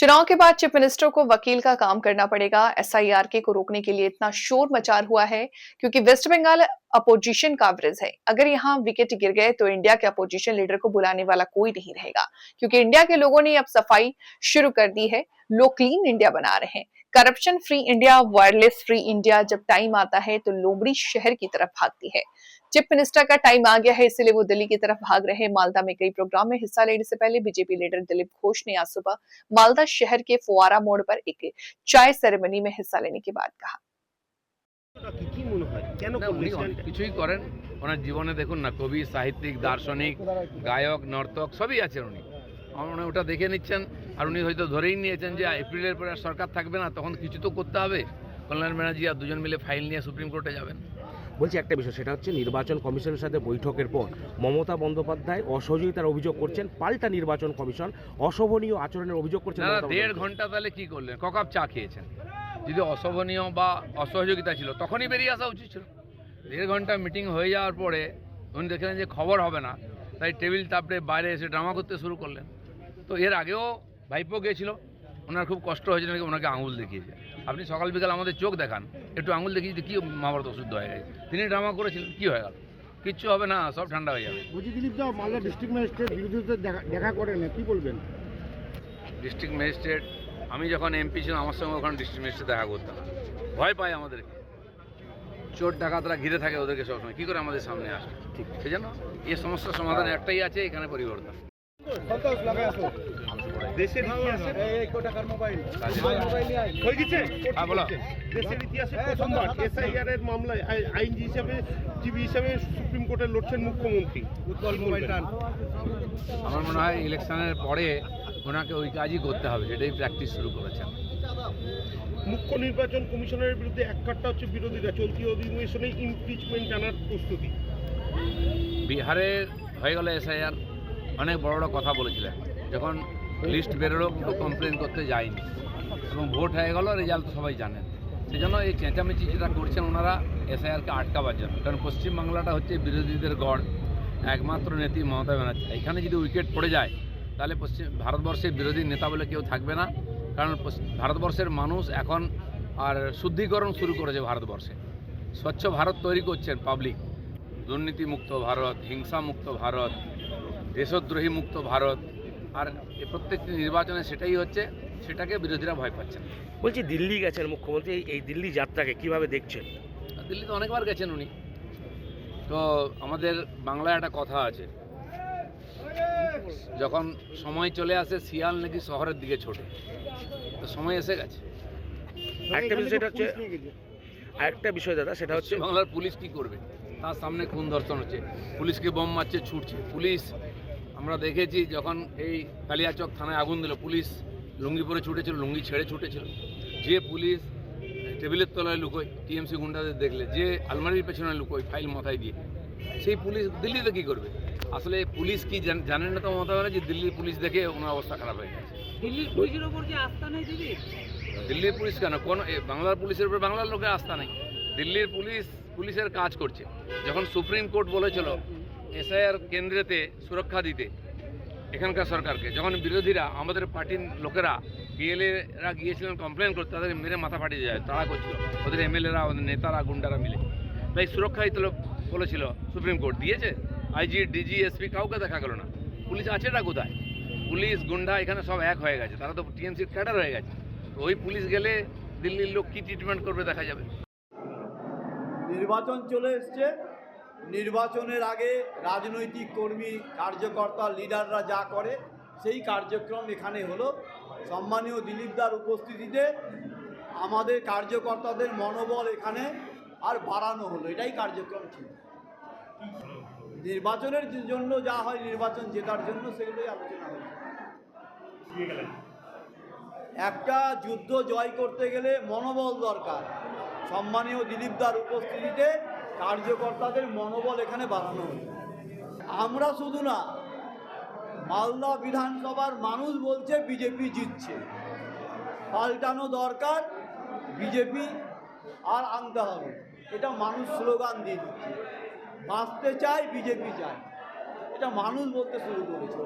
चुनाव के बाद चीफ मिनिस्टर को वकील का काम करना पड़ेगा। एसआईआर को रोकने के लिए इतना शोर मचार हुआ है क्योंकि वेस्ट बंगाल अपोजिशन का ब्रिज है। अगर यहाँ विकेट गिर गए तो इंडिया के अपोजिशन लीडर को बुलाने वाला कोई नहीं रहेगा, क्योंकि इंडिया के लोगों ने अब सफाई शुरू कर दी है। लोग क्लीन इंडिया बना रहे हैं। Corruption free India, wireless free India. जब टाइम आता है तो लोमड़ी शहर की तरफ भागती है। चीफ मिनिस्टर का टाइम आ गया है, इसलिए वो दिल्ली की तरफ भाग रहे हैं। मालदा में कई प्रोग्राम में हिस्सा लेने से पहले बीजेपी लीडर दिलीप घोष ने आज सुबह मालदा शहर के फुआरा मोड़ पर एक चाय सेरेमनी में हिस्सा लेने के बाद कहा, কিছুই করেন ওনার জীবনে দেখুন না, কবি, সাহিত্যিক, দার্শনিক, গায়ক, নর্তক সবই আছেন উনি। উনি ওটা দেখে নিচ্ছেন আর উনি হয়তো ধরেই নিয়েছেন যে এপ্রিলের পরে সরকার থাকবে না, তখন কিছু তো করতে হবে। কল্যাণ ব্যানার্জি আর দুজন মিলে ফাইল নিয়ে সুপ্রিম কোর্টে যাবেন। বলছি একটা বিষয়, সেটা হচ্ছে নির্বাচন কমিশনের সাথে বৈঠকের পর মমতা বন্দ্যোপাধ্যায় অসহযোগিতার অভিযোগ করছেন, পাল্টা নির্বাচন কমিশন অশোভনীয় আচরণের অভিযোগ করছেন। না, 1.5 ঘন্টা তাহলে কি করলেন? ককাপ চা খেয়েছেন? যদি অশোভনীয় বা অসহযোগিতা ছিল তখনই বেরিয়ে আসা উচিত ছিল। 1.5 ঘন্টা মিটিং হয়ে যাওয়ার পরে উনি দেখলেন যে খবর হবে না, তাই টেবিল তাপড়ে বাইরে এসে ড্রামা করতে শুরু করলেন। তো এর আগেও ভাইপো গিয়েছিল, ওনার খুব কষ্ট হয়েছে নাকি, ওনাকে আঙুল দেখিয়েছে। আপনি সকাল বিকাল আমাদের চোখ দেখান, একটু আঙুল দেখিয়ে যে কী মহাভারত অশুদ্ধ হয়ে গেছে। তিনি ড্রামা করেছিলেন, কী হয়ে গেল? কিচ্ছু হবে না, সব ঠান্ডা হয়ে যাবে। বলছি দিলীপ দা, মালদা ডিস্ট্রিক্ট ম্যাজিস্ট্রেট বিরোধীদের দেখা করেন, কি বলবেন? ডিস্ট্রিক্ট ম্যাজিস্ট্রেট, আমি যখন এমপি ছিলাম আমার সঙ্গে ওখানে ডিস্ট্রিক্ট ম্যাজিস্ট্রেট দেখা করতাম, ভয় পায় আমাদেরকে। চোর ডাকাতরা ঘিরে থাকে ওদেরকে সবসময়, কী করে আমাদের সামনে আসে? ঠিক সেই জন্য এই সমস্যার সমাধান একটাই আছে, এখানে পরিবর্তন। দেশের ইতিহাসে দেশের ইতিহাসে প্রথমবার এসআইআর এর মামলায় আইনজীবী হিসাবে সুপ্রিম কোর্টে লড়ছেন মুখ্যমন্ত্রী। উৎপল মোবাইল টান। আমার মনে হয় ইলেকশনের পরে ওনাকে ওই কাজই করতে হবে, সেটাই প্র্যাকটিস শুরু করেছেন। মুখ্য নির্বাচন কমিশনের বিরুদ্ধে এককাট্টা হচ্ছে বিরোধীরা, চলতি অধিবেশনে ইমপিচমেন্ট আনার প্রস্তুতি। বিহারে হয়ে গেল এসআইআর, অনেক বড় বড় কথা বলেছিলেন, যখন লিস্ট বেরোলো কিন্তু কমপ্লেন করতে যায়নি, এবং ভোট হয়ে গেল, রেজাল্ট তো সবাই জানেন। সেই জন্য এই চেঁচামেচি যেটা করছেন ওনারা এসআইআরকে আটকাবার জন্য, কারণ পশ্চিমবাংলাটা হচ্ছে বিরোধীদের গড়, একমাত্র নেত্রী মমতা ব্যানার্জি। এখানে যদি উইকেট পড়ে যায় তাহলে ভারতবর্ষের বিরোধী নেতা বলে কেউ থাকবে না, কারণ ভারতবর্ষের মানুষ এখন আর শুদ্ধিকরণ শুরু করেছে ভারতবর্ষে। স্বচ্ছ ভারত তৈরি করছেন পাবলিক, দুর্নীতিমুক্ত ভারত, হিংসামুক্ত ভারত, দেশদ্রোহী মুক্ত ভারত। আর প্রত্যেকটি নির্বাচনে সেটাই হচ্ছে, সেটাকে বিরোধীরা ভয় পাচ্ছেন। বলছি দিল্লি গেছেন মুখ্যমন্ত্রী, এই দিল্লি যাত্রাকে কিভাবে দেখছেন? দিল্লিতে অনেকবার গেছেন উনি। তো আমাদের বাংলায় একটা কথা আছে, যখন সময় চলে আসে শিয়াল নাকি শহরের দিকে ছোটে, তো সময় এসে গেছে। আরেকটা বিষয় দাদা, সেটা হচ্ছে বাংলার পুলিশ কি করবে? তার সামনে খুন ধর্ষণ হচ্ছে, পুলিশকে বোম মারছে, ছুটছে পুলিশ। আমরা দেখেছি যখন এই কালিয়াচক থানায় আগুন দিল, পুলিশ লুঙ্গি পরে ছুটেছিল, লুঙ্গি ছেড়ে ছুটেছিল। যে পুলিশ টেবিলের তলায় লুকোয় টিএমসি গুন্ডাদের দেখলে, যে আলমারির পেছনে লুকোয় ফাইল মাথায় দিয়ে, সেই পুলিশ দিল্লিতে কী করবে? আসলে পুলিশ কি জানেন না তো মমতা ব্যানার্জি, দিল্লির পুলিশ দেখে ওনার অবস্থা খারাপ হয়ে গেছে। দিল্লির পুলিশের উপর কি আস্থা নেই দিদি? দিল্লির পুলিশ কেন, কোন বাংলার পুলিশের উপর বাংলার লোকের আস্থা নেই? দিল্লির পুলিশের কাজ করছে। যখন সুপ্রিম কোর্ট বলেছিল এসআইআর কেন্দ্রেতে সুরক্ষা দিতে এখানকার সরকারকে, যখন বিরোধীরা, আমাদের পার্টির লোকেরা, পিএলএরা গিয়েছিলেন কমপ্লেন করতে, তাদেরকে মেরে মাথা ফাটিয়ে যায়, তারা করছিল, ওদের এমএলএরা, ওদের নেতারা, গুন্ডারা মিলে। তাই সুরক্ষা দিতে বলেছিল, সুপ্রিম কোর্ট দিয়েছে। আইজি, ডিজি, এসপি কাউকে দেখা গেল না। পুলিশ আছেটা কোথায়? পুলিশ গুন্ডা এখানে সব এক হয়ে গেছে, তারা তো টিএমসির ক্যাডার হয়ে গেছে। তো ওই পুলিশ গেলে দিল্লির লোক কী ট্রিটমেন্ট করবে দেখা যাবে। নির্বাচন চলে এসছে, নির্বাচনের আগে রাজনৈতিক কর্মী, কার্যকর্তা, লিডাররা যা করে সেই কার্যক্রম এখানে হলো। সম্মানীয় দিলীপদার উপস্থিতিতে আমাদের কার্যকর্তাদের মনোবল এখানে আর বাড়ানো হলো, এটাই কার্যক্রম ছিল। নির্বাচনের জন্য যা হয়, নির্বাচন জেতার জন্য, সেগুলোই আলোচনা হয়েছে। একটা যুদ্ধ জয় করতে গেলে মনোবল দরকার। সম্মানীয় দিলীপদার উপস্থিতিতে কার্যকর্তাদের মনোবল এখানে বাড়ানো হয়েছে। আমরা শুধু না, মালদা বিধানসভার মানুষ বলছে বিজেপি জিতছে, পাল্টানো দরকার, বিজেপি আর আনতে হবে, এটা মানুষ স্লোগান দিয়ে দিচ্ছে। বাঁচতে চায়, বিজেপি চায়, এটা মানুষ বলতে শুরু করেছে।